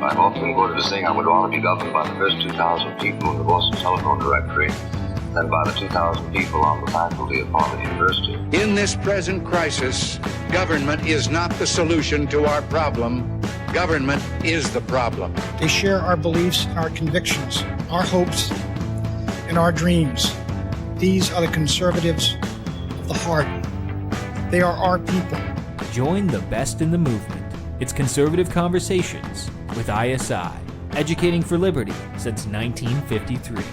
I've often quoted as saying I would rather be governed by the first 2,000 people in the Boston Telephone Directory than by the 2,000 people on the faculty of Harvard University. In this present crisis, government is not the solution to our problem. Government is the problem. They share our beliefs, our convictions, our hopes, and our dreams. These are the conservatives of the heart. They are our people. Join the best in the movement. It's Conservative Conversations with ISI, educating for liberty since 1953.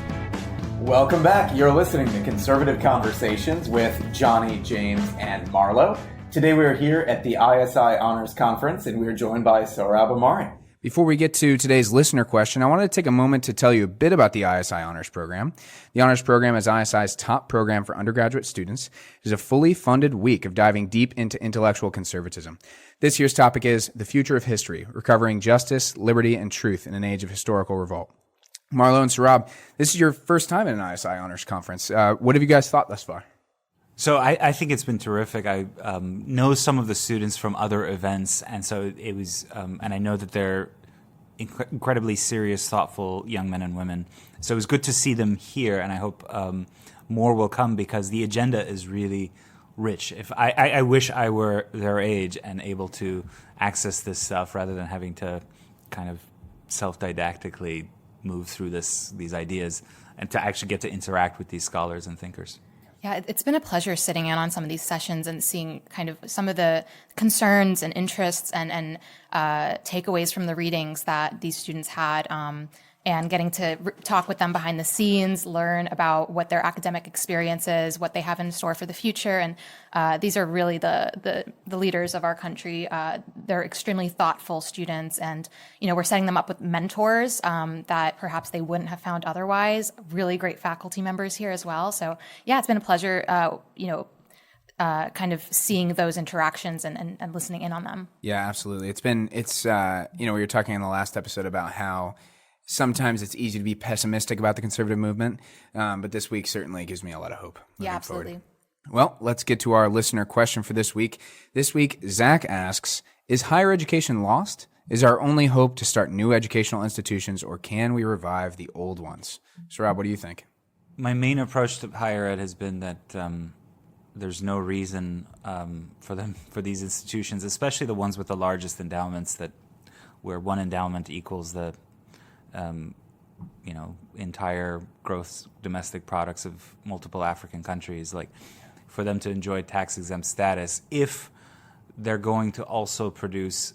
Welcome back. You're listening to Conservative Conversations with Johnny, James, and Marlo. Today we are here at the ISI Honors Conference, and we are joined by Sohrab Ahmari. Before we get to today's listener question, I wanted to take a moment to tell you a bit about the ISI Honors Program. The Honors Program is ISI's top program for undergraduate students. It is a fully funded week of diving deep into intellectual conservatism. This year's topic is The Future of History, Recovering Justice, Liberty, and Truth in an Age of Historical Revolt. Marlo and Sohrab, this is your first time at an ISI Honors Conference. What have you guys thought thus far? So I think it's been terrific. I know some of the students from other events, and so it was, and I know that they're incredibly serious, thoughtful young men and women. So it was good to see them here, and I hope more will come because the agenda is really rich. If I wish I were their age and able to access this stuff rather than having to kind of self-didactically move through these ideas and to actually get to interact with these scholars and thinkers. Yeah, it's been a pleasure sitting in on some of these sessions and seeing kind of some of the concerns and interests and takeaways from the readings that these students had, and getting to talk with them behind the scenes, learn about what their academic experience is, what they have in store for the future. And these are really the leaders of our country. They're extremely thoughtful students, and we're setting them up with mentors that perhaps they wouldn't have found otherwise. Really great faculty members here as well. So yeah, it's been a pleasure, kind of seeing those interactions and listening in on them. Yeah, absolutely. We were talking in the last episode about how sometimes it's easy to be pessimistic about the conservative movement, but this week certainly gives me a lot of hope. Yeah, absolutely. Forward. Well, let's get to our listener question for this week. This week, Zach asks, is higher education lost? Is our only hope to start new educational institutions, or can we revive the old ones? Sohrab, what do you think? My main approach to higher ed has been that there's no reason for these institutions, especially the ones with the largest endowments, where one endowment equals the entire gross domestic products of multiple African countries, like for them to enjoy tax-exempt status if they're going to also produce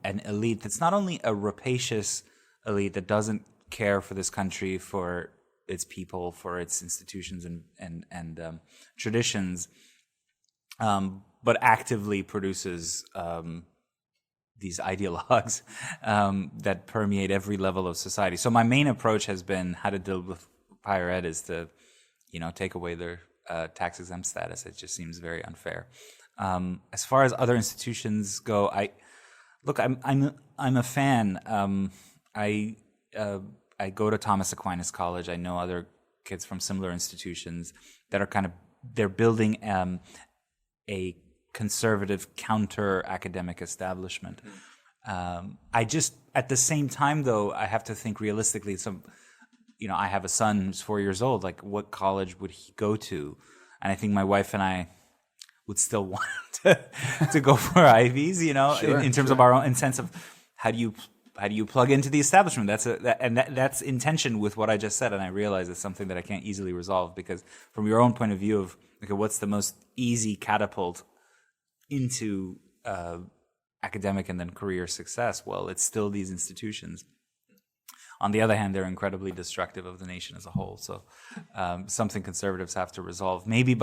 an elite that's not only a rapacious elite that doesn't care for this country, for its people, for its institutions and traditions, but actively produces these ideologues that permeate every level of society. So my main approach has been how to deal with higher ed is to, take away their tax-exempt status. It just seems very unfair. As far as other institutions go, I'm a fan. I go to Thomas Aquinas College. I know other kids from similar institutions that are they're building a conservative counter-academic establishment. At the same time, though, I have to think realistically. I have a son who's 4 years old. Like, what college would he go to? And I think my wife and I would still want to go for Ivies, in terms of our own sense of how do you plug into the establishment? That's in tension with what I just said, and I realize it's something that I can't easily resolve because from your own point of view of what's the most easy catapult into academic and then career success, well, it's still these institutions. On the other hand, they're incredibly destructive of the nation as a whole. So something conservatives have to resolve. Maybe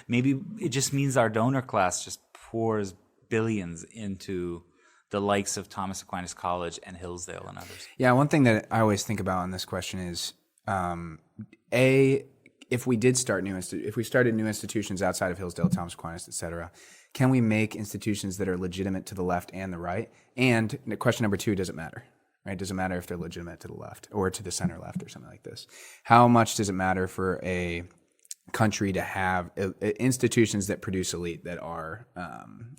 maybe it just means our donor class just pours billions into the likes of Thomas Aquinas College and Hillsdale and others. Yeah, one thing that I always think about on this question is, if we started new institutions outside of Hillsdale, Thomas Aquinas, et cetera, can we make institutions that are legitimate to the left and the right? And question number 2, does it matter? Right? Does it matter if they're legitimate to the left or to the center left or something like this? How much does it matter for a country to have institutions that produce elite that are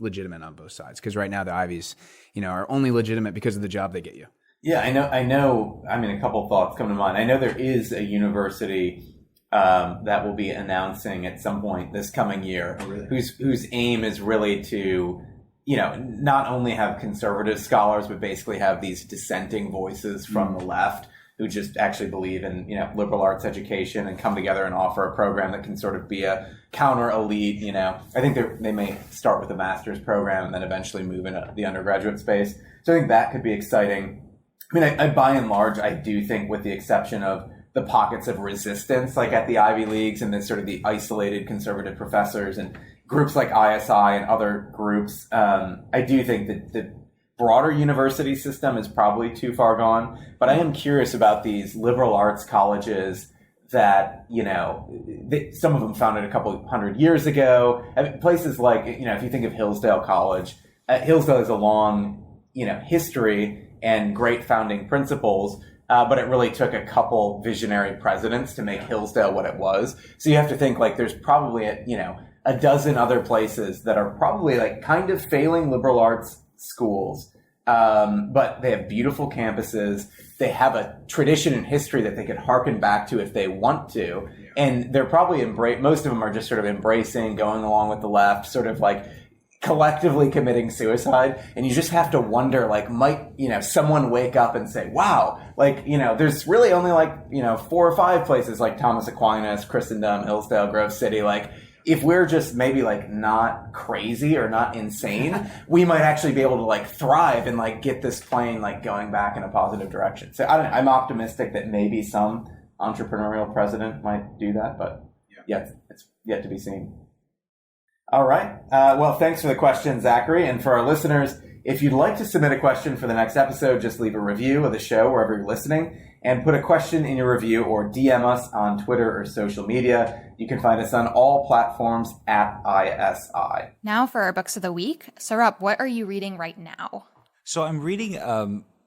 legitimate on both sides? Because right now the Ivies, are only legitimate because of the job they get you. Yeah, I know. I mean, a couple thoughts come to mind. I know there is a university that will be announcing at some point this coming year, whose aim is really to, not only have conservative scholars, but basically have these dissenting voices from the left who just actually believe in, liberal arts education and come together and offer a program that can sort of be a counter elite. I think they may start with a master's program and then eventually move into the undergraduate space. So I think that could be exciting. I mean, I by and large, I do think, with the exception of the pockets of resistance, like at the Ivy Leagues and sort of the isolated conservative professors and groups like ISI and other groups, I do think that the broader university system is probably too far gone. But I am curious about these liberal arts colleges that, some of them founded a couple hundred years ago. I mean, places like, if you think of Hillsdale College, Hillsdale has a long, history and great founding principles, but it really took a couple visionary presidents to make Hillsdale what it was. So you have to think like there's probably a dozen other places that are probably like kind of failing liberal arts schools, but they have beautiful campuses. They have a tradition and history that they could harken back to if they want to, and they're probably most of them are just sort of embracing, going along with the left, sort of like collectively committing suicide. And you just have to wonder, like, might, someone wake up and say, wow, like, there's really only like, 4 or 5 places like Thomas Aquinas, Christendom, Hillsdale, Grove City. Like, if we're just maybe like not crazy or not insane, we might actually be able to like thrive and like get this plane like going back in a positive direction. So I'm optimistic that maybe some entrepreneurial president might do that, but it's yet to be seen. All right. Well, thanks for the question, Zachary. And for our listeners, if you'd like to submit a question for the next episode, just leave a review of the show wherever you're listening and put a question in your review or DM us on Twitter or social media. You can find us on all platforms at ISI. Now for our books of the week. Sohrab, what are you reading right now? So I'm reading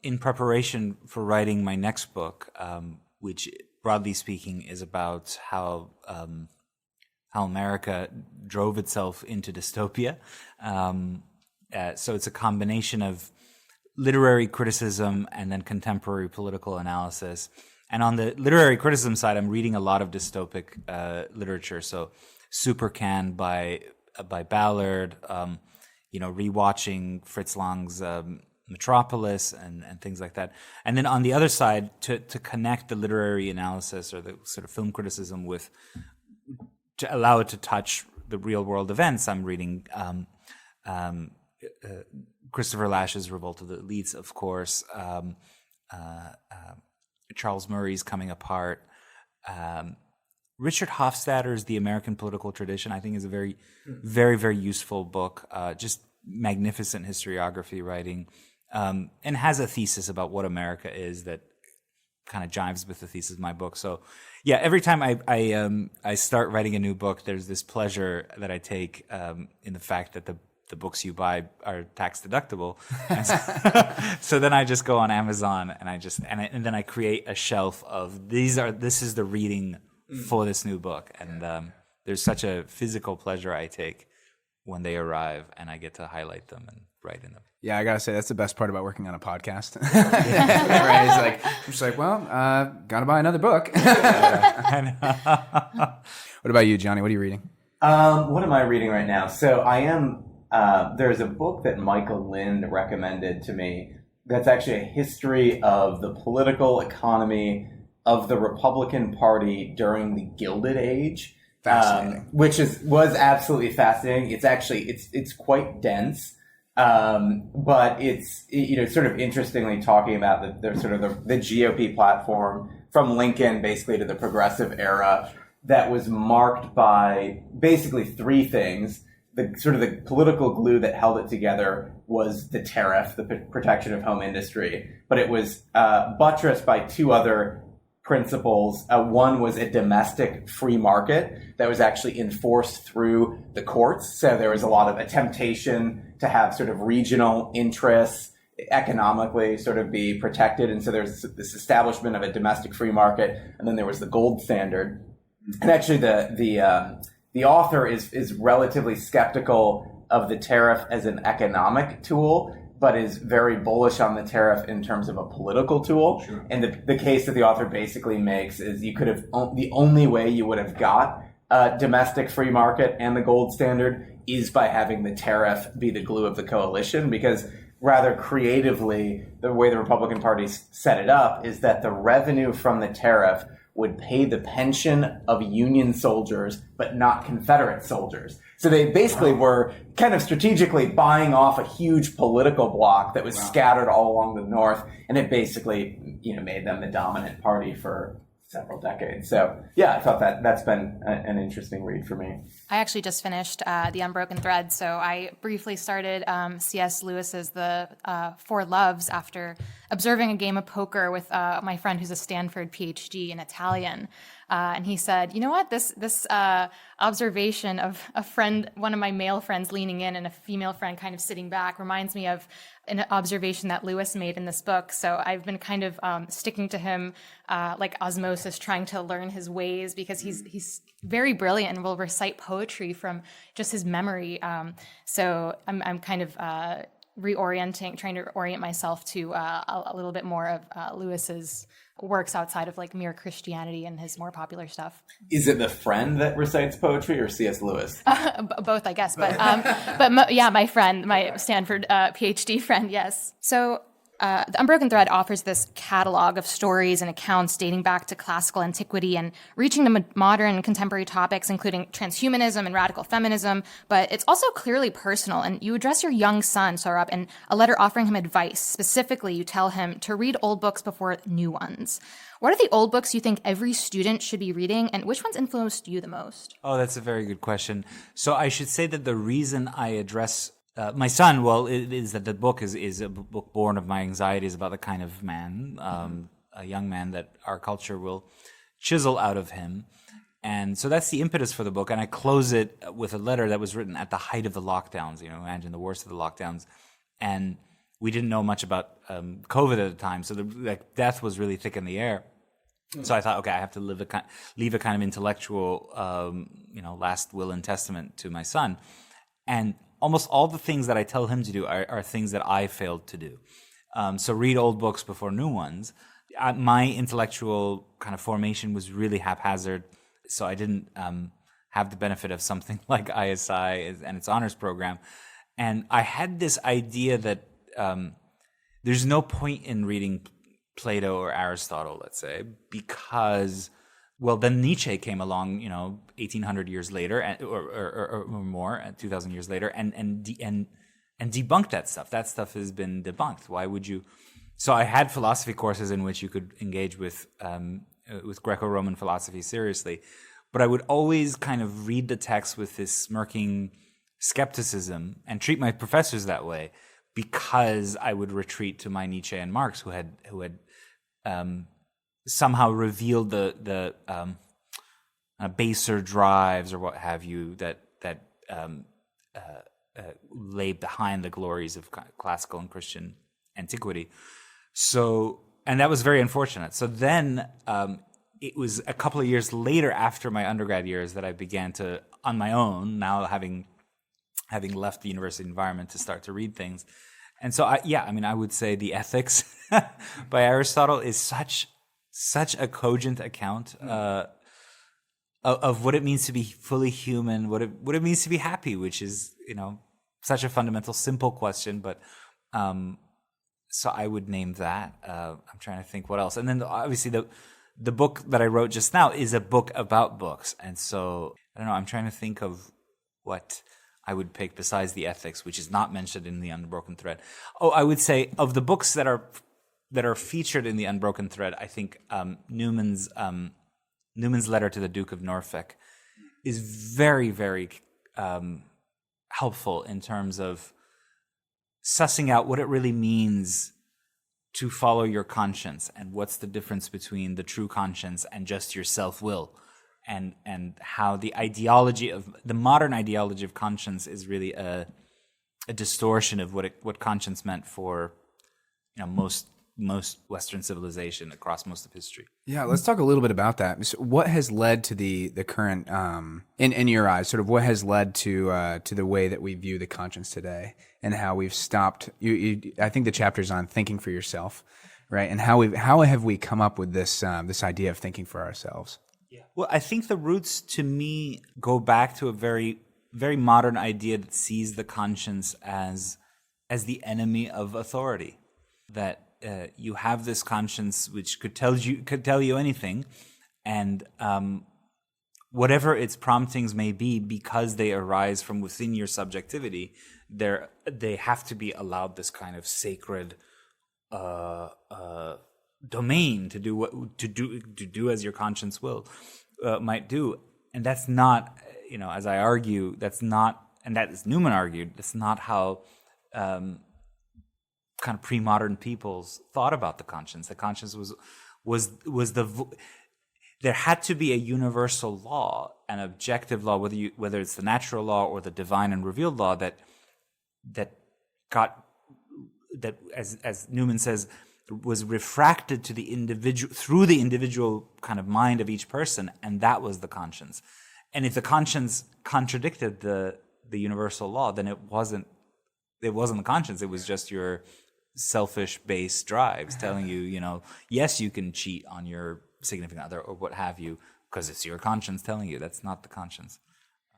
in preparation for writing my next book, which broadly speaking is about how America drove itself into dystopia. So it's a combination of literary criticism and then contemporary political analysis. And on the literary criticism side, I'm reading a lot of dystopic literature. So Supercan by Ballard, rewatching Fritz Lang's Metropolis and things like that. And then on the other side, to connect the literary analysis or the sort of film criticism with, to allow it to touch the real world events, I'm reading Christopher Lasch's Revolt of the Elites, of course, Charles Murray's Coming Apart, Richard Hofstadter's The American Political Tradition, I think is a very, very, very useful book, just magnificent historiography writing, and has a thesis about what America is that kind of jives with the thesis of my book. So yeah, every time I start writing a new book, there's this pleasure that I take in the fact that the books you buy are tax deductible. So then I just go on Amazon and then I create a shelf of this is the reading for this new book. And there's such a physical pleasure I take when they arrive and I get to highlight them and write in them. Yeah, I gotta say that's the best part about working on a podcast. Right? I'm just like, well, gotta buy another book. I know. What about you, Johnny? What are you reading? What am I reading right now? So I am. There's a book that Michael Lind recommended to me that's actually a history of the political economy of the Republican Party during the Gilded Age. Fascinating. Which was absolutely fascinating. It's actually it's quite dense, but it's sort of interestingly talking about the sort of the GOP platform from Lincoln basically to the progressive era that was marked by basically 3 things. The sort of the political glue that held it together was the tariff, the protection of home industry, but it was buttressed by 2 other principles. One was a domestic free market that was actually enforced through the courts. So there was a lot of a temptation to have sort of regional interests economically sort of be protected. And so there's this establishment of a domestic free market. And then there was the gold standard. And actually the author is relatively skeptical of the tariff as an economic tool, but is very bullish on the tariff in terms of a political tool. Sure. And the case that the author basically makes is the only way you would have got a domestic free market and the gold standard is by having the tariff be the glue of the coalition, because rather creatively, the way the Republican Party set it up is that the revenue from the tariff would pay the pension of Union soldiers, but not Confederate soldiers. So they basically were kind of strategically buying off a huge political bloc that was scattered all along the North, and it basically, made them the dominant party for several decades. So yeah, I thought that's been an interesting read for me. I actually just finished The Unbroken Thread, so I briefly started C.S. Lewis's The Four Loves after observing a game of poker with my friend who's a Stanford PhD in Italian. And he said, you know what, this observation of one of my male friends leaning in and a female friend kind of sitting back reminds me of an observation that Lewis made in this book. So I've been kind of sticking to him like osmosis, trying to learn his ways, because he's very brilliant and will recite poetry from just his memory. So I'm kind of trying to orient myself to a little bit more of Lewis's works outside of like mere Christianity and his more popular stuff. Is it the friend that recites poetry or C.S. Lewis? Both, I guess. But my friend, my Stanford PhD friend, yes. So The Unbroken Thread offers this catalog of stories and accounts dating back to classical antiquity and reaching the modern and contemporary topics, including transhumanism and radical feminism. But it's also clearly personal, and you address your young son, Sohrab, in a letter offering him advice. Specifically, you tell him to read old books before new ones. What are the old books you think every student should be reading, and which ones influenced you the most? Oh, that's a very good question. So I should say that the reason I address my son, it is that the book is a book born of my anxieties about the kind of man, a young man that our culture will chisel out of him. And so that's the impetus for the book. And I close it with a letter that was written at the height of the lockdowns, imagine the worst of the lockdowns. And we didn't know much about COVID at the time, so death was really thick in the air. So I thought, okay, I have to leave a kind of intellectual, last will and testament to my son. And almost all the things that I tell him to do are things that I failed to do. So read old books before new ones. My intellectual kind of formation was really haphazard, so I didn't have the benefit of something like ISI and its honors program. And I had this idea that there's no point in reading Plato or Aristotle, let's say, because, then Nietzsche came along, 1,800 years later, or more, 2,000 years later, and debunked that stuff. That stuff has been debunked. Why would you? So I had philosophy courses in which you could engage with Greco-Roman philosophy seriously, but I would always kind of read the text with this smirking skepticism and treat my professors that way, because I would retreat to my Nietzsche and Marx, who had somehow revealed the baser drives or what have you that lay behind the glories of classical and Christian antiquity. So, and that was very unfortunate. So then it was a couple of years later, after my undergrad years, that I began to, on my own, now having left the university environment, to start to read things. And so, I would say The Ethics by Aristotle is such a cogent account of what it means to be fully human, what it means to be happy, which is, such a fundamental, simple question. But so I would name that. I'm trying to think what else. And then obviously the book that I wrote just now is a book about books. And so, I don't know, I'm trying to think of what I would pick besides The Ethics, which is not mentioned in The Unbroken Thread. Oh, I would say of the books that are featured in The Unbroken Thread, I think Newman's letter to the Duke of Norfolk is very, very helpful in terms of sussing out what it really means to follow your conscience, and what's the difference between the true conscience and just your self-will. And how the modern ideology of conscience is really a distortion of what conscience meant for most most Western civilization across most of history. Yeah, let's talk a little bit about that. So what has led to the current, in your eyes, sort of what has led to the way that we view the conscience today, and how we've stopped? I think the chapter's on thinking for yourself, right? And how have we come up with this idea of thinking for ourselves? Yeah. Well, I think the roots to me go back to a very, very modern idea that sees the conscience as the enemy of authority. That you have this conscience which could tell you anything, and whatever its promptings may be, because they arise from within your subjectivity, they have to be allowed this kind of sacred domain to do as your conscience might do. And that's not, as I argue, that's not, and that is Newman argued, that's not how kind of pre-modern peoples thought about the conscience. The conscience was there had to be a universal law, an objective law, whether it's the natural law or the divine and revealed law that as Newman says, was refracted to the individual through the individual kind of mind of each person, and that was the conscience. And if the conscience contradicted the universal law, then it wasn't the conscience. It was just your selfish base drives telling you, yes, you can cheat on your significant other or what have you, because it's your conscience telling you. That's not the conscience.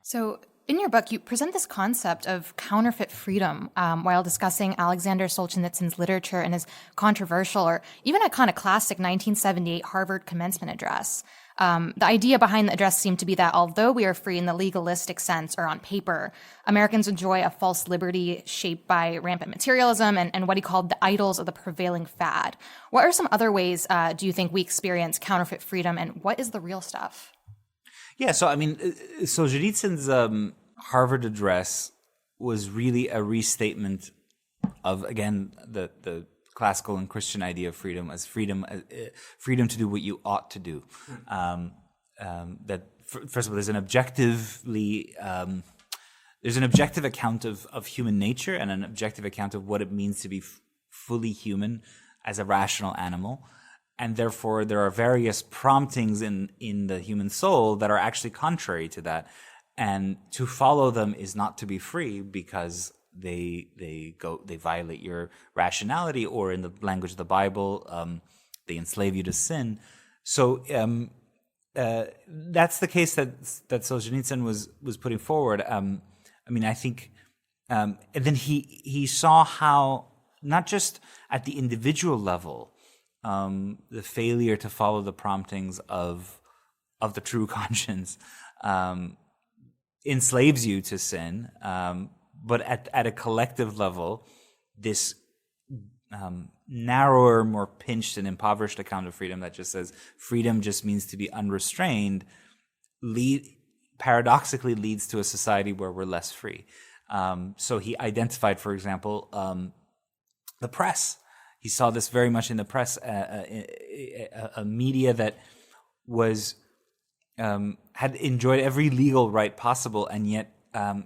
So in your book, you present this concept of counterfeit freedom while discussing Alexander Solzhenitsyn's literature and his controversial or even iconoclastic 1978 Harvard commencement address. The idea behind the address seemed to be that although we are free in the legalistic sense or on paper, Americans enjoy a false liberty shaped by rampant materialism and what he called the idols of the prevailing fad. What are some other ways do you think we experience counterfeit freedom, and what is the real stuff? Yeah, so I mean, Solzhenitsyn's Harvard address was really a restatement of, again, the classical and Christian idea of freedom as freedom to do what you ought to do. That first of all, there's an objective account of human nature and an objective account of what it means to be fully human as a rational animal. And therefore, there are various promptings in the human soul that are actually contrary to that. And to follow them is not to be free, because they violate your rationality, or in the language of the Bible, they enslave you to sin. So that's the case that Solzhenitsyn was putting forward. I think, and then he saw how, not just at the individual level, the failure to follow the promptings of the true conscience enslaves you to sin, but at a collective level, this narrower, more pinched and impoverished account of freedom that just says freedom just means to be unrestrained, paradoxically leads to a society where we're less free. So he identified, for example, the press. He saw this very much in the press, a media that was had enjoyed every legal right possible, and yet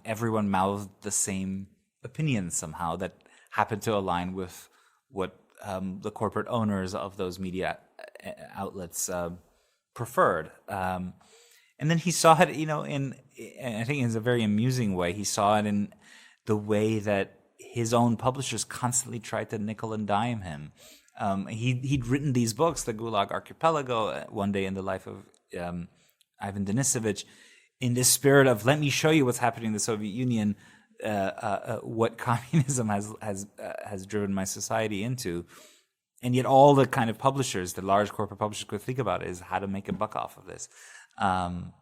everyone mouthed the same opinions somehow that happened to align with what the corporate owners of those media outlets preferred. And then he saw it, and I think in a very amusing way, he saw it in the way that his own publishers constantly tried to nickel and dime him. He'd written these books, the Gulag Archipeligo, One Day in the Life of Ivan Denisovich, in this spirit of, let me show you what's happening in the Soviet Union, what communism has driven my society into. And yet all the kind of publishers, the large corporate publishers, could think about is how to make a buck off of this. And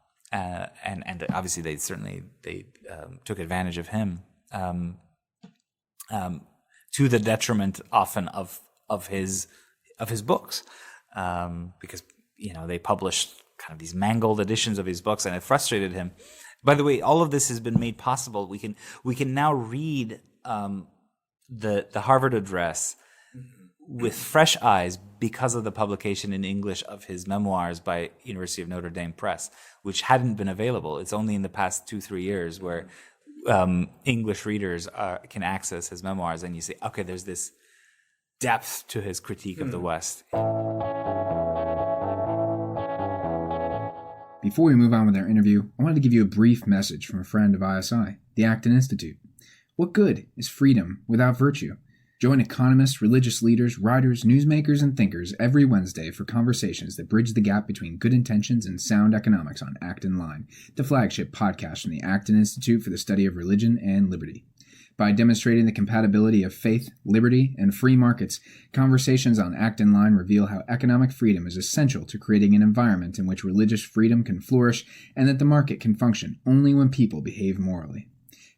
obviously they took advantage of him, to the detriment often of his books, because they published kind of these mangled editions of his books, and it frustrated him. By the way, all of this has been made possible. We can now read the Harvard address with fresh eyes because of the publication in English of his memoirs by University of Notre Dame Press, which hadn't been available. It's only in the past 2-3 years where English readers can access his memoirs, and you say, okay, there's this depth to his critique of the West. Before we move on with our interview, I wanted to give you a brief message from a friend of ISI, the Acton Institute. What good is freedom without virtue? Join economists, religious leaders, writers, newsmakers, and thinkers every Wednesday for conversations that bridge the gap between good intentions and sound economics on Acton Line, the flagship podcast from the Acton Institute for the Study of Religion and Liberty. By demonstrating the compatibility of faith, liberty, and free markets, conversations on Acton Line reveal how economic freedom is essential to creating an environment in which religious freedom can flourish and that the market can function only when people behave morally.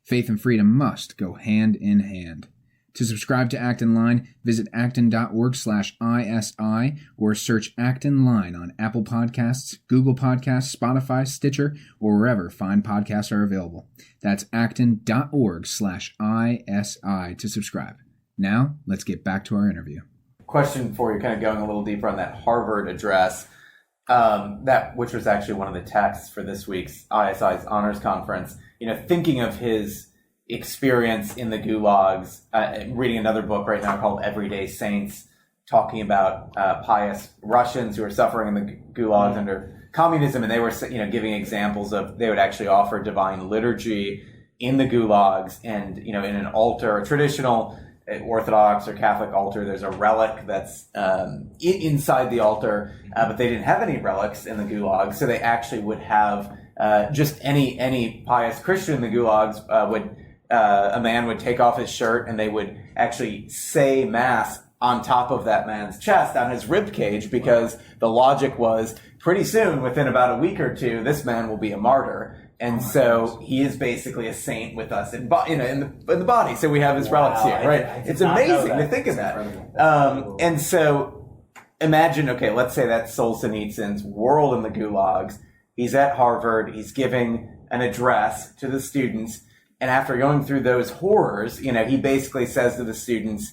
Faith and freedom must go hand in hand. To subscribe to Acton Line, visit acton.org/ISI or search Acton Line on Apple Podcasts, Google Podcasts, Spotify, Stitcher, or wherever fine podcasts are available. That's acton.org/ISI to subscribe. Now, let's get back to our interview. Question for you, kind of going a little deeper on that Harvard address, which was actually one of the texts for this week's ISI's Honors Conference. Thinking of his experience in the gulags, reading another book right now called Everyday Saints, talking about pious Russians who are suffering in the gulags under communism, and they were giving examples of they would actually offer divine liturgy in the gulags, and in an altar, a traditional Orthodox or Catholic altar, there's a relic that's inside the altar, but they didn't have any relics in the gulags, so they actually would have just any pious Christian in the gulags a man would take off his shirt and they would actually say mass on top of that man's chest, on his rib cage, because the logic was pretty soon, within about a week or two, this man will be a martyr. And so he is basically a saint with us in the body. So we have his relics here, right? It's amazing to think of that. And so imagine, let's say that's Solzhenitsyn's world in the gulags. He's at Harvard. He's giving an address to the students. And after going through those horrors, he basically says to the students,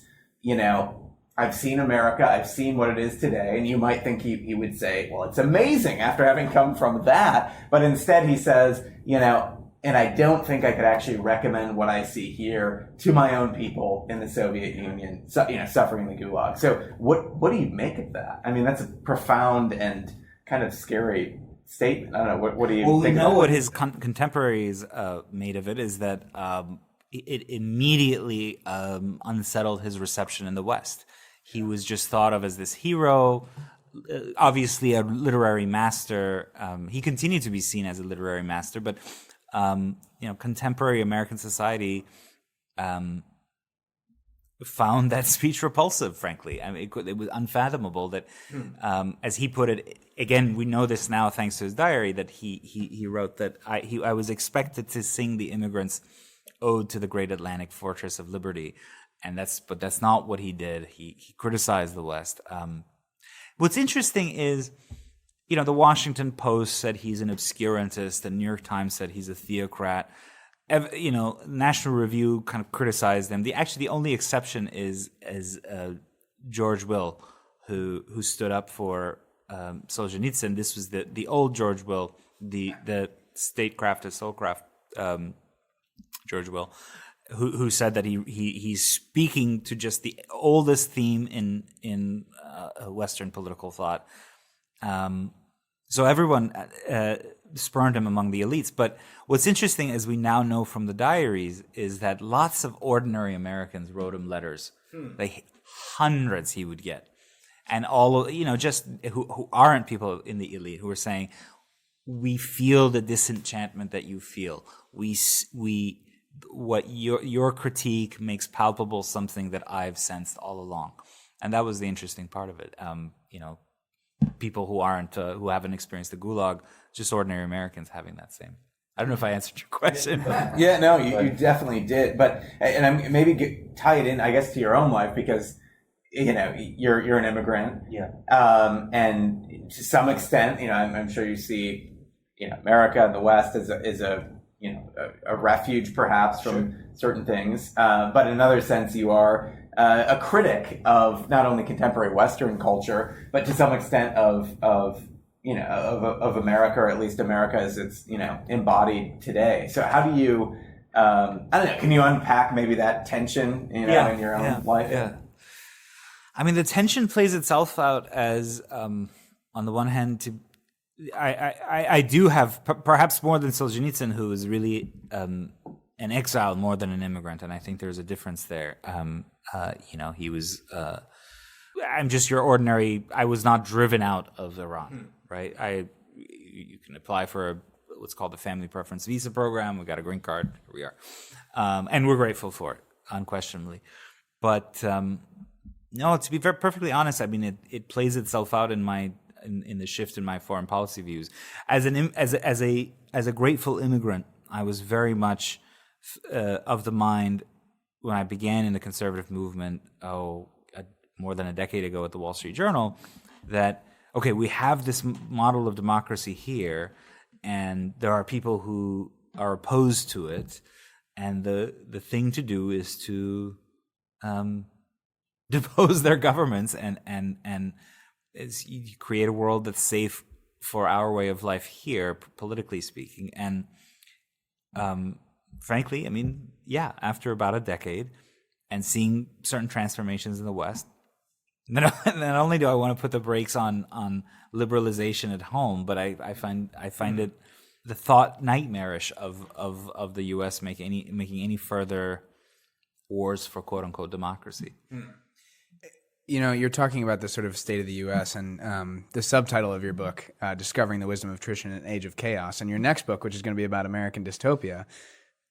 I've seen America, I've seen what it is today. And you might think he would say, well, it's amazing after having come from that. But instead he says, and I don't think I could actually recommend what I see here to my own people in the Soviet Union, suffering in the Gulag. So what do you make of that? I mean, that's a profound and kind of scary statement. I don't know. What do you think? Well, what his contemporaries made of it is that it immediately unsettled his reception in the West. He was just thought of as this hero, obviously a literary master. He continued to be seen as a literary master, but contemporary American society found that speech repulsive, frankly. I mean, it was unfathomable that, as he put it, again, we know this now thanks to his diary, that he wrote that I was expected to sing the immigrants' ode to the great Atlantic fortress of liberty, but that's not what he did. He criticized the West. What's interesting is, the Washington Post said he's an obscurantist. The New York Times said he's a theocrat. National Review kind of criticized them. The only exception is George Will, who stood up for Solzhenitsyn. This was the old George Will, the statecraft of soulcraft George Will, who said that he's speaking to just the oldest theme in Western political thought. So everyone spurned him among the elites. But what's interesting, as we now know from the diaries, is that lots of ordinary Americans wrote him letters. Hundreds he would get. And all, just who aren't people in the elite, who are saying, we feel the disenchantment that you feel. What your critique makes palpable something that I've sensed all along. And that was the interesting part of it. People who haven't experienced the Gulag, just ordinary Americans having that same. I don't know if I answered your question. Yeah, no, you definitely did. But and maybe tie it in, I guess, to your own life, because you're an immigrant. Yeah. And to some extent, I'm sure you see, America and the West as a refuge perhaps from certain things. But in another sense, you are a critic of not only contemporary Western culture, but to some extent of America, or at least America as it's embodied today. So how do you I don't know, can you unpack maybe that tension in your own life? Yeah. I mean, the tension plays itself out as, on the one hand, I do have perhaps more than Solzhenitsyn, who is really an exile more than an immigrant, and I think there's a difference there. He was. I'm just your ordinary. I was not driven out of Iran, right? You can apply for what's called the family preference visa program. We got a green card. Here we are, and we're grateful for it, unquestionably. But no, to be perfectly honest, I mean, it plays itself out in the shift in my foreign policy views. As a grateful immigrant, I was very much of the mind when I began in the conservative movement. More than a decade ago at the Wall Street Journal, that, okay, we have this model of democracy here, and there are people who are opposed to it, and the thing to do is to depose their governments and you create a world that's safe for our way of life here, politically speaking. And frankly, I mean, yeah, after about a decade and seeing certain transformations in the West, not only do I want to put the brakes on liberalization at home, but I find it the thought nightmarish of the U.S. making any further wars for quote unquote democracy. You know, you're talking about the sort of state of the U.S. and the subtitle of your book, Discovering the Wisdom of Attrition in an Age of Chaos, and your next book, which is going to be about American dystopia.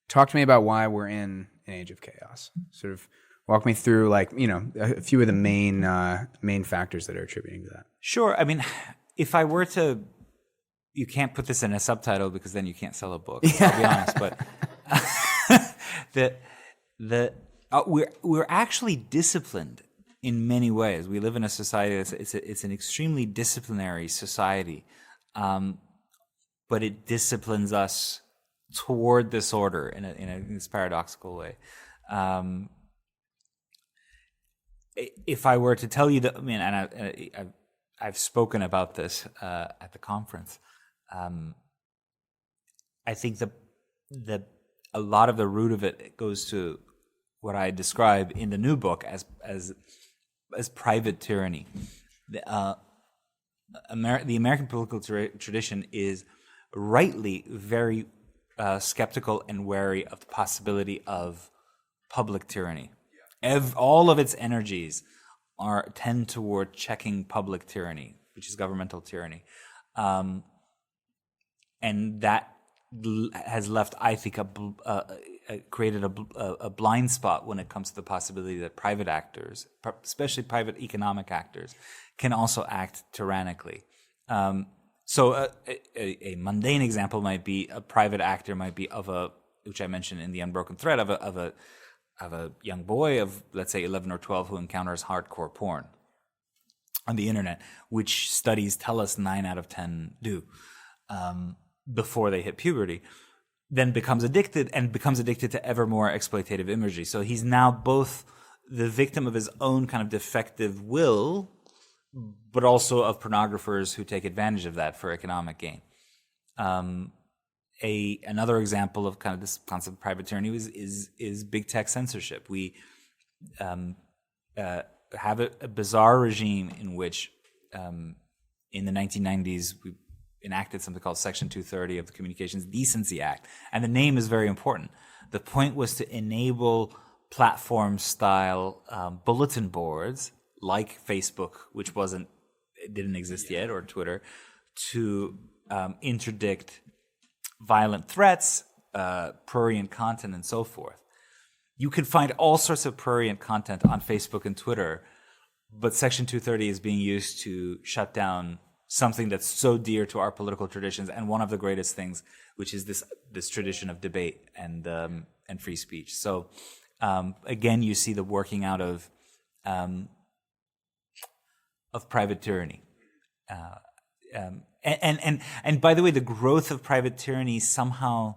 Talk to me about why we're in an age of chaos. Sort of walk me through, like, you know, a few of the main factors that are attributing to that. Sure. I mean, if I were to, you can't put this in a subtitle because then you can't sell a book. I'll be honest, but we're actually disciplined in many ways. We live in a society it's an extremely disciplinary society, but it disciplines us toward disorder in this paradoxical way. If I were to tell you that, I mean, and I've spoken about this at the conference. I think that a lot of the root of it goes to what I describe in the new book as private tyranny. The American political tradition is rightly very skeptical and wary of the possibility of public tyranny. All of its energies tend toward checking public tyranny, which is governmental tyranny, and that has left, I think, created a blind spot when it comes to the possibility that private actors, especially private economic actors, can also act tyrannically. So a mundane example might be a private actor might be which I mentioned in the Unbroken thread, of a young boy of, let's say, 11 or 12 who encounters hardcore porn on the internet, which studies tell us 9 out of 10 do before they hit puberty, then becomes addicted to ever more exploitative imagery. So he's now both the victim of his own kind of defective will, but also of pornographers who take advantage of that for economic gain. Another example of kind of this concept of private tyranny is big tech censorship. We have a bizarre regime in which in the 1990s we enacted something called Section 230 of the Communications Decency Act, and the name is very important. The point was to enable platform-style bulletin boards like Facebook, which didn't exist yet, or Twitter, to interdict violent threats, prurient content, and so forth. You can find all sorts of prurient content on Facebook and Twitter, but Section 230 is being used to shut down something that's so dear to our political traditions, and one of the greatest things, which is this tradition of debate and free speech. So again, you see the working out of private tyranny. And by the way, the growth of private tyranny somehow,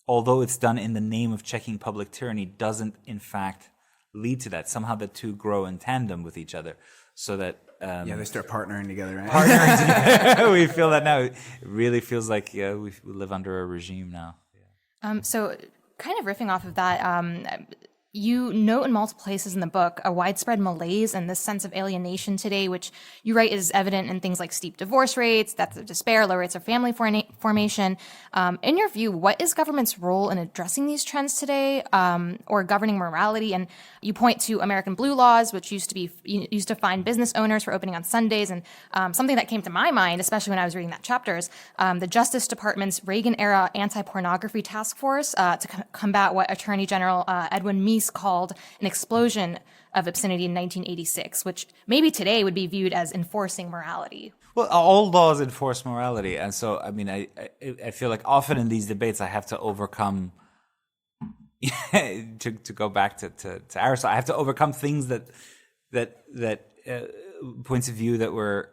although it's done in the name of checking public tyranny, doesn't in fact lead to that. Somehow the two grow in tandem with each other, so that they start partnering together, right? We feel that now. It really feels like we live under a regime now. So kind of riffing off of that, you note in multiple places in the book a widespread malaise and this sense of alienation today, which you write is evident in things like steep divorce rates, deaths of despair, low rates of family formation. In your view, what is government's role in addressing these trends today, or governing morality? And you point to American blue laws, which used to fine business owners for opening on Sundays. And something that came to my mind, especially when I was reading that chapter, is the Justice Department's Reagan-era anti-pornography task force to combat what Attorney General Edwin Meese called an explosion of obscenity in 1986, which maybe today would be viewed as enforcing morality. Well, all laws enforce morality, and so I mean, I feel like often in these debates I have to overcome. to go back to Aristotle, I have to overcome things that points of view that were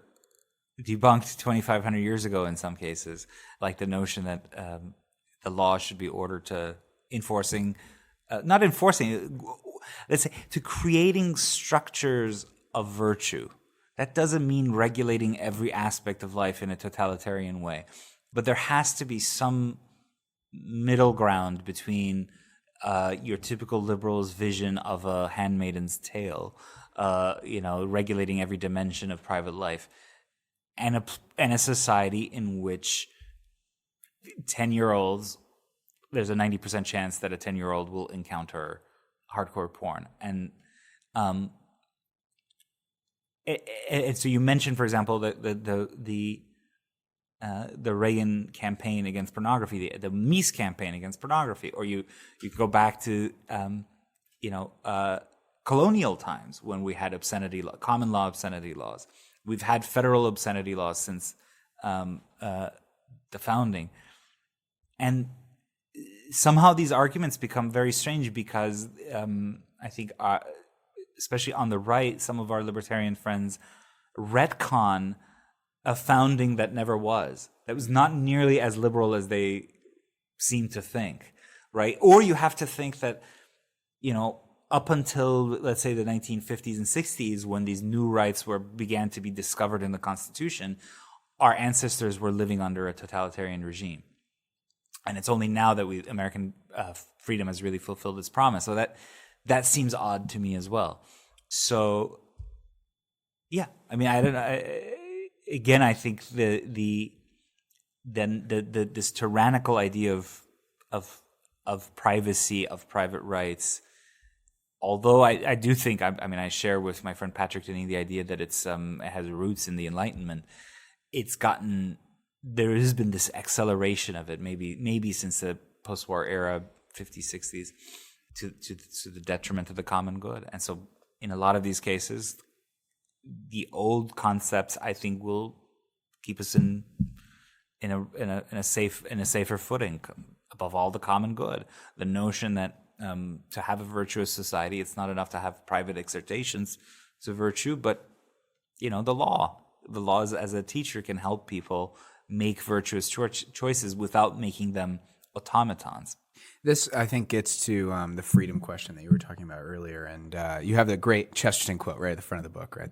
debunked 2,500 years ago in some cases, like the notion that the law should be ordered to not enforcing, let's say, to creating structures of virtue. That doesn't mean regulating every aspect of life in a totalitarian way, but there has to be some middle ground between your typical liberal's vision of a handmaiden's tale, regulating every dimension of private life, and a society in which 10-year-olds, there's a 90% chance that a 10-year-old will encounter hardcore porn. And so you mentioned, for example, the Reagan campaign against pornography, the Meese campaign against pornography, or you could go back to colonial times when we had common law obscenity laws. We've had federal obscenity laws since the founding, and somehow these arguments become very strange because I think, especially on the right, some of our libertarian friends retcon a founding that never was, that was not nearly as liberal as they seem to think, right? Or you have to think that, up until, let's say, the 1950s and 60s, when these new rights began to be discovered in the Constitution, our ancestors were living under a totalitarian regime. And it's only now that American freedom has really fulfilled its promise. So that seems odd to me as well. So, yeah, I mean, I don't know. Again, I think this tyrannical idea of privacy, of private rights, although I do think, I share with my friend Patrick Denny the idea that it has roots in the Enlightenment. There has been this acceleration of it, maybe since the post-war era, 50s, 60s, to the detriment of the common good. And so in a lot of these cases, the old concepts, I think, will keep us in a safer footing. Above all, the common good, the notion that to have a virtuous society, it's not enough to have private exhortations to virtue, but the laws as a teacher can help people make virtuous choices without making them automatons. This, I think, gets to the freedom question that you were talking about earlier, and you have the great Chesterton quote right at the front of the book, right?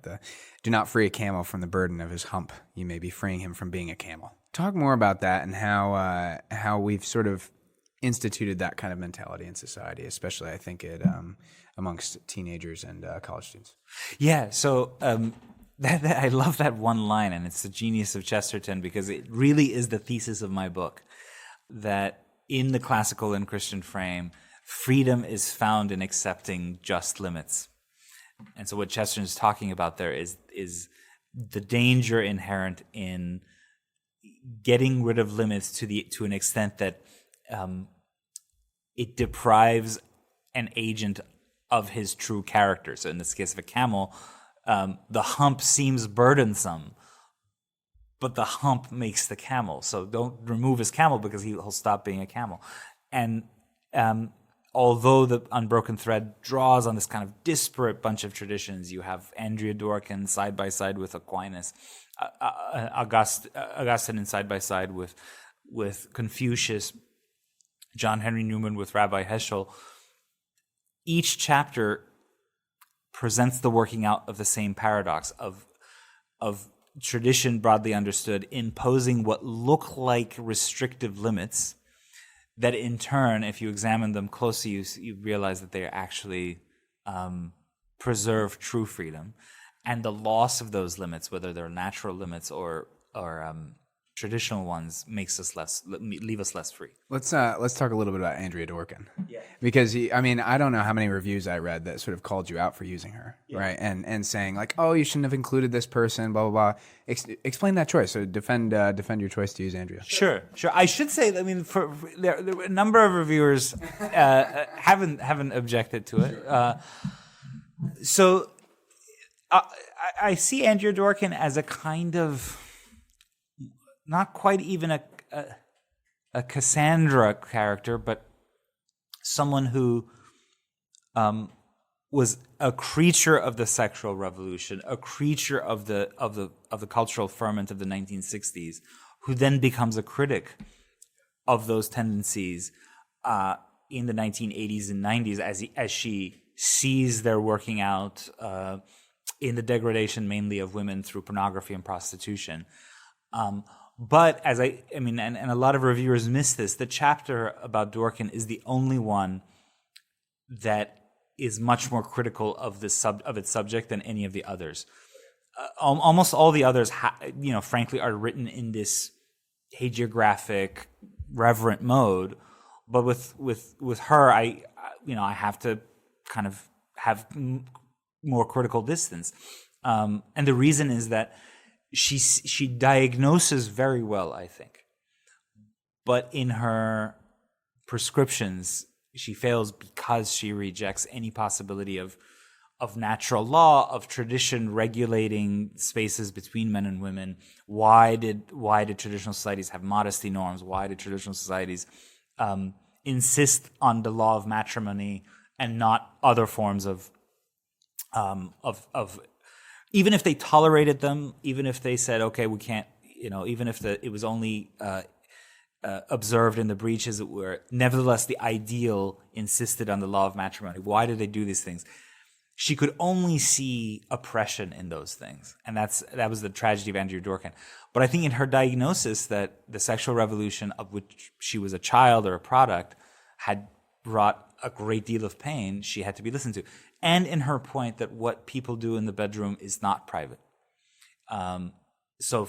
Do not free a camel from the burden of his hump. You may be freeing him from being a camel. Talk more about that and how we've sort of instituted that kind of mentality in society, especially, I think, amongst teenagers and college students. Yeah, so I love that one line, and it's the genius of Chesterton, because it really is the thesis of my book, that in the classical and Christian frame, freedom is found in accepting just limits. And so what Chesterton is talking about there is the danger inherent in getting rid of limits to an extent that it deprives an agent of his true character. So in this case of a camel, the hump seems burdensome, but the hump makes the camel. So don't remove his camel because he'll stop being a camel. And although the Unbroken thread draws on this kind of disparate bunch of traditions, you have Andrea Dworkin side by side with Aquinas, Augustine side by side with Confucius, John Henry Newman with Rabbi Heschel. Each chapter presents the working out of the same paradox of tradition broadly understood imposing what look like restrictive limits that in turn, if you examine them closely, you realize that they actually preserve true freedom, and the loss of those limits, whether they're natural limits or traditional ones, leave us less free. Let's talk a little bit about Andrea Dworkin, because I don't know how many reviews I read that sort of called you out for using her, right? And saying like, oh, you shouldn't have included this person, blah blah blah. Explain that choice. So defend your choice to use Andrea. Sure. I should say, there a number of reviewers haven't objected to it. So I see Andrea Dworkin as a kind of, not quite even a Cassandra character, but someone who was a creature of the sexual revolution, a creature of the cultural ferment of the 1960s, who then becomes a critic of those tendencies in the 1980s and 90s as she sees their working out in the degradation mainly of women through pornography and prostitution. But and a lot of reviewers miss this, the chapter about Dworkin is the only one that is much more critical of its subject than any of the others. Almost all the others, frankly, are written in this hagiographic, reverent mode. But with her, I have to kind of have more critical distance, and the reason is that she diagnoses very well, I think, but in her prescriptions she fails because she rejects any possibility of natural law, of tradition regulating spaces between men and women. Why did traditional societies have modesty norms? Why did traditional societies insist on the law of matrimony and not other forms of even if they tolerated them, even if they said, okay, we can't, even if it was only observed in the breach, as it were, nevertheless, the ideal insisted on the law of matrimony. Why did they do these things? She could only see oppression in those things. And that was the tragedy of Andrea Dworkin. But I think in her diagnosis that the sexual revolution of which she was a child or a product had brought a great deal of pain, she had to be listened to. And in her point that what people do in the bedroom is not private. So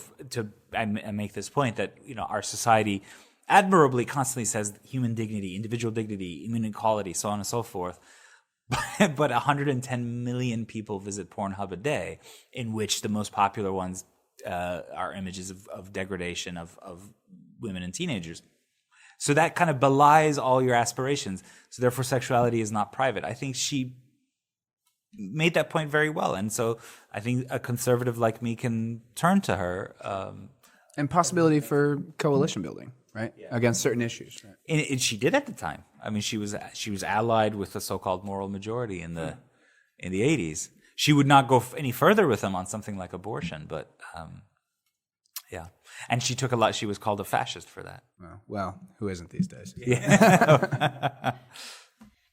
I make this point that our society admirably constantly says human dignity, individual dignity, human equality, so on and so forth. But 110 million people visit Pornhub a day, in which the most popular ones are images of degradation of women and teenagers. So that kind of belies all your aspirations. So therefore, sexuality is not private. I think she made that point very well, and so I think a conservative like me can turn to her. And possibility for coalition building, right, against certain issues. Right? And she did at the time. I mean, she was allied with the so-called moral majority in the 80s. She would not go any further with them on something like abortion, but and she took a lot. She was called a fascist for that. Well, who isn't these days? Yeah.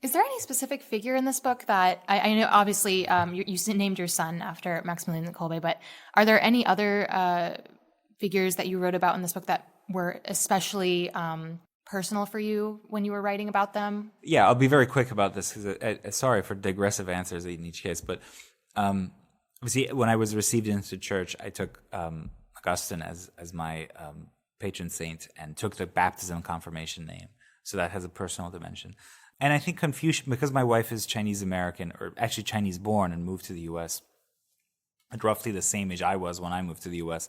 Is there any specific figure in this book that I know? Obviously, you named your son after Maximilian Kolbe, but are there any other figures that you wrote about in this book that were especially personal for you when you were writing about them? Yeah, I'll be very quick about this because sorry for digressive answers in each case, but see, when I was received into church, I took Augustine as my patron saint and took the baptism and confirmation name, so that has a personal dimension. And I think Confucius, because my wife is Chinese American, or actually Chinese born, and moved to the U.S. at roughly the same age I was when I moved to the U.S.,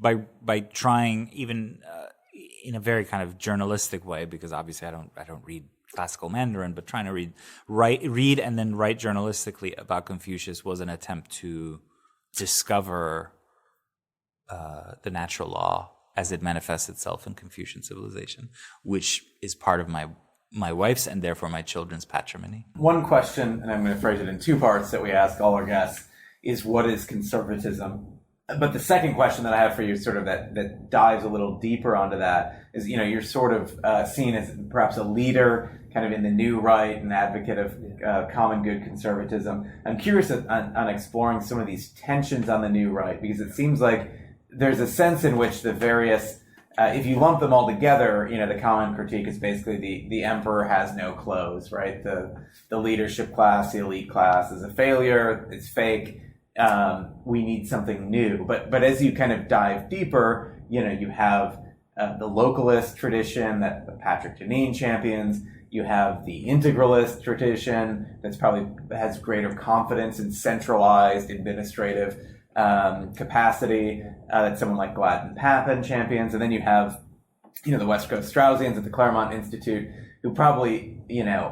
by trying, even in a very kind of journalistic way, because obviously I don't read classical Mandarin, but trying to read and then write journalistically about Confucius was an attempt to discover the natural law as it manifests itself in Confucian civilization, which is part of my wife's and therefore my children's patrimony. One question, and I'm going to phrase it in two parts that we ask all our guests, is what is conservatism? But the second question that I have for you, sort of that dives a little deeper onto that, is you're sort of seen as perhaps a leader, kind of in the new right, an advocate of common good conservatism. I'm curious on exploring some of these tensions on the new right, because it seems like there's a sense in which the various if you lump them all together, the common critique is basically the emperor has no clothes, right? The leadership class, the elite class is a failure. It's fake. We need something new. But as you kind of dive deeper, you have the localist tradition that Patrick Deneen champions. You have the integralist tradition that's probably has greater confidence in centralized administrative capacity that someone like Gladden Papin champions. And then you have, the West Coast Straussians at the Claremont Institute who probably,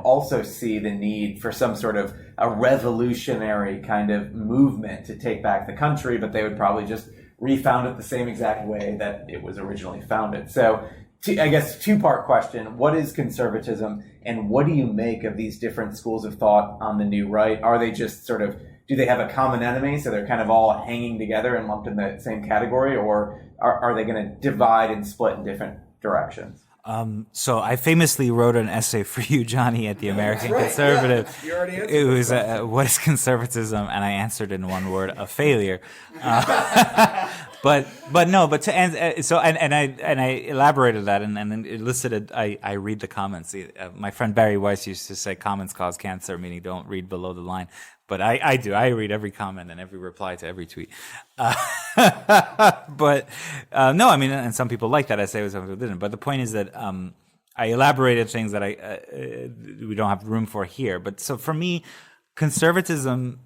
also see the need for some sort of a revolutionary kind of movement to take back the country, but they would probably just refound it the same exact way that it was originally founded. So I guess two-part question. What is conservatism, and what do you make of these different schools of thought on the new right? Are they just sort of, do they have a common enemy, so they're kind of all hanging together and lumped in the same category, or are they going to divide and split in different directions? So I famously wrote an essay for you, Johnny, at the American Conservative. Yeah. You already answered it was what is conservatism, and I answered in one word: a failure. But to answer, so I elaborated that and elicited. I read the comments. My friend Barry Weiss used to say comments cause cancer, meaning don't read below the line. But I do. I read every comment and every reply to every tweet. But no, I mean, and some people like that essay, some people didn't. But the point is that I elaborated things that we don't have room for here. But so for me, conservatism,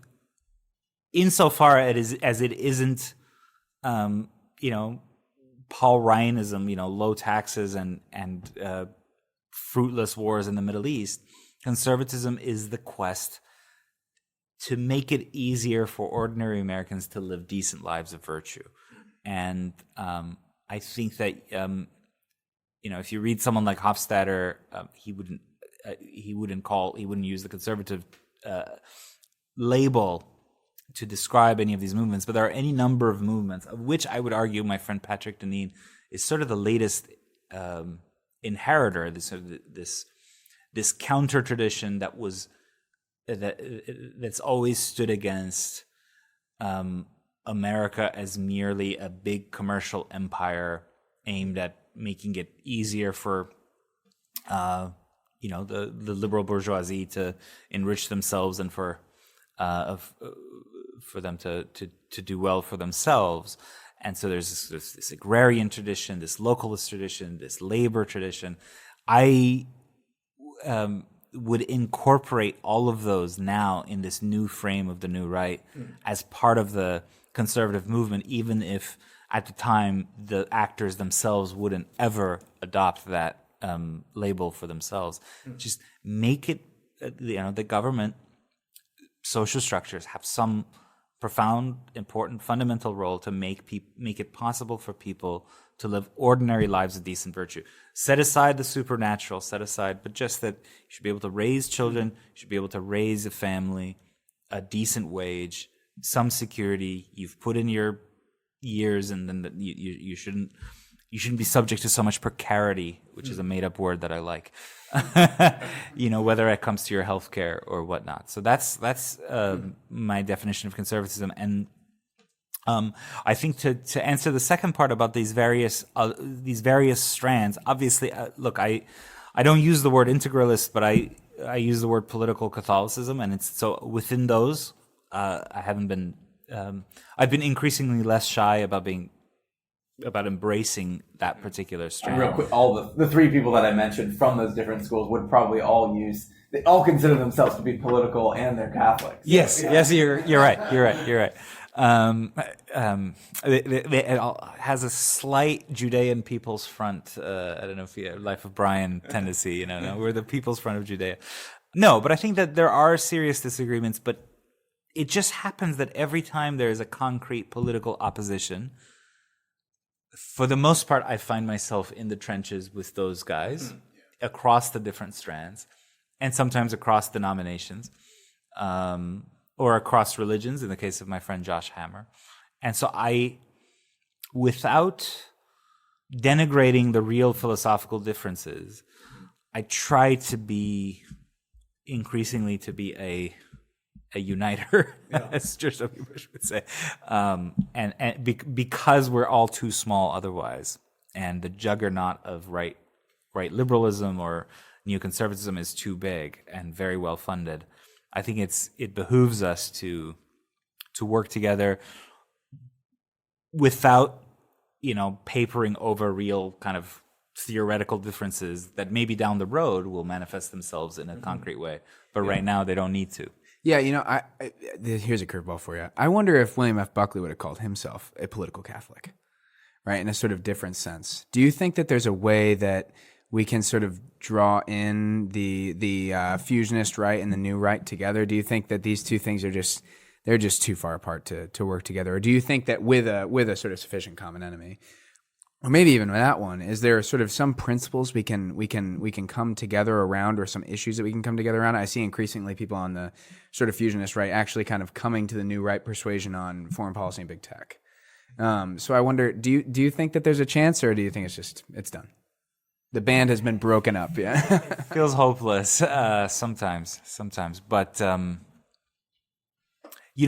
insofar as it isn't, Paul Ryanism, low taxes and fruitless wars in the Middle East, conservatism is the quest to make it easier for ordinary Americans to live decent lives of virtue. And I think that, if you read someone like Hofstadter, he wouldn't use the conservative label to describe any of these movements, but there are any number of movements, of which I would argue my friend Patrick Deneen is sort of the latest inheritor, this counter tradition that's always stood against America as merely a big commercial empire aimed at making it easier for the liberal bourgeoisie to enrich themselves and for them to do well for themselves. And so there's this agrarian tradition, this localist tradition, this labor tradition. I would incorporate all of those now in this new frame of the new right as part of the conservative movement, even if at the time the actors themselves wouldn't ever adopt that label for themselves. Just make it, the government, social structures have some profound, important, fundamental role to make it possible for people to live ordinary lives of decent virtue. Set aside the supernatural, but just that you should be able to raise children, you should be able to raise a family, a decent wage, some security. You've put in your years, and then you shouldn't be subject to so much precarity, which is a made-up word that I like. Whether it comes to your healthcare or whatnot. So that's my definition of conservatism. And I think to answer the second part about these various strands, obviously, look, I don't use the word integralist, but I use the word political Catholicism, and it's so within those, I've been increasingly less shy about embracing that particular strand. Real quick, all the three people that I mentioned from those different schools would probably they all consider themselves to be political, and they're Catholics. Yes, you're right. It has a slight Judean People's Front. I don't know if you have Life of Brian tendency. We're the People's Front of Judea. No, but I think that there are serious disagreements. But it just happens that every time there is a concrete political opposition, for the most part, I find myself in the trenches with those guys across the different strands, and sometimes across denominations. Or across religions, in the case of my friend Josh Hammer. And so without denigrating the real philosophical differences, I try to be increasingly a uniter, as George W. Bush would say, because we're all too small otherwise. and the juggernaut of right liberalism or neoconservatism is too big and very well funded. I think it behooves us to work together without, papering over real kind of theoretical differences that maybe down the road will manifest themselves in a concrete way. But right now they don't need to. Yeah, here's a curveball for you. I wonder if William F. Buckley would have called himself a political Catholic, right, in a sort of different sense. Do you think that there's a way that we can sort of draw in the fusionist right and the new right together? Do you think that these two things are they're just too far apart to work together? Or do you think that with a sort of sufficient common enemy, or maybe even with that one, is there sort of some principles we can come together around, or some issues that we can come together around? I see increasingly people on the sort of fusionist right actually kind of coming to the new right persuasion on foreign policy and big tech. So I wonder, do you think that there's a chance, or do you think it's done? The band has been broken up. Yeah, feels hopeless sometimes. But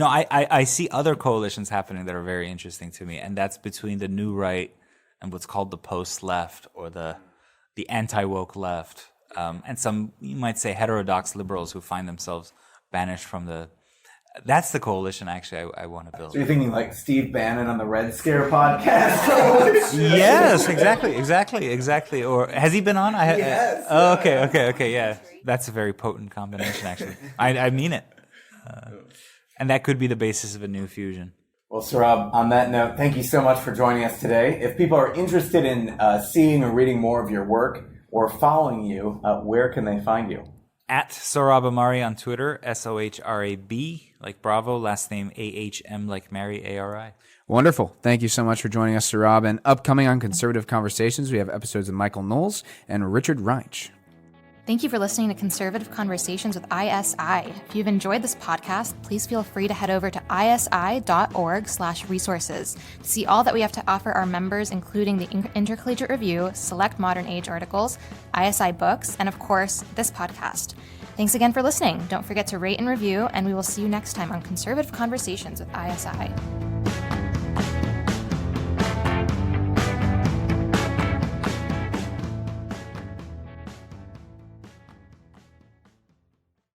I see other coalitions happening that are very interesting to me, and that's between the new right and what's called the post-left, or the anti-woke left, and some, you might say, heterodox liberals who find themselves banished from the. That's the coalition, actually, I want to build. So you're thinking like Steve Bannon on the Red Scare podcast? Yes, exactly. Or has he been on? Yes. Okay, yeah. That's a very potent combination, actually. I mean it. And that could be the basis of a new fusion. Well, Sohrab, on that note, thank you so much for joining us today. If people are interested in seeing or reading more of your work or following you, where can they find you? At Sohrab Ahmari on Twitter, SOHRAB, like Bravo, last name AHM, like Mary, ARI. Wonderful. Thank you so much for joining us, Sohrab. And upcoming on Conservative Conversations, we have episodes of Michael Knowles and Richard Reich. Thank you for listening to Conservative Conversations with ISI. If you've enjoyed this podcast, please feel free to head over to isi.org/resources to see all that we have to offer our members, including the Intercollegiate Review, select modern age articles, ISI books, and of course, this podcast. Thanks again for listening. Don't forget to rate and review, and we will see you next time on Conservative Conversations with ISI.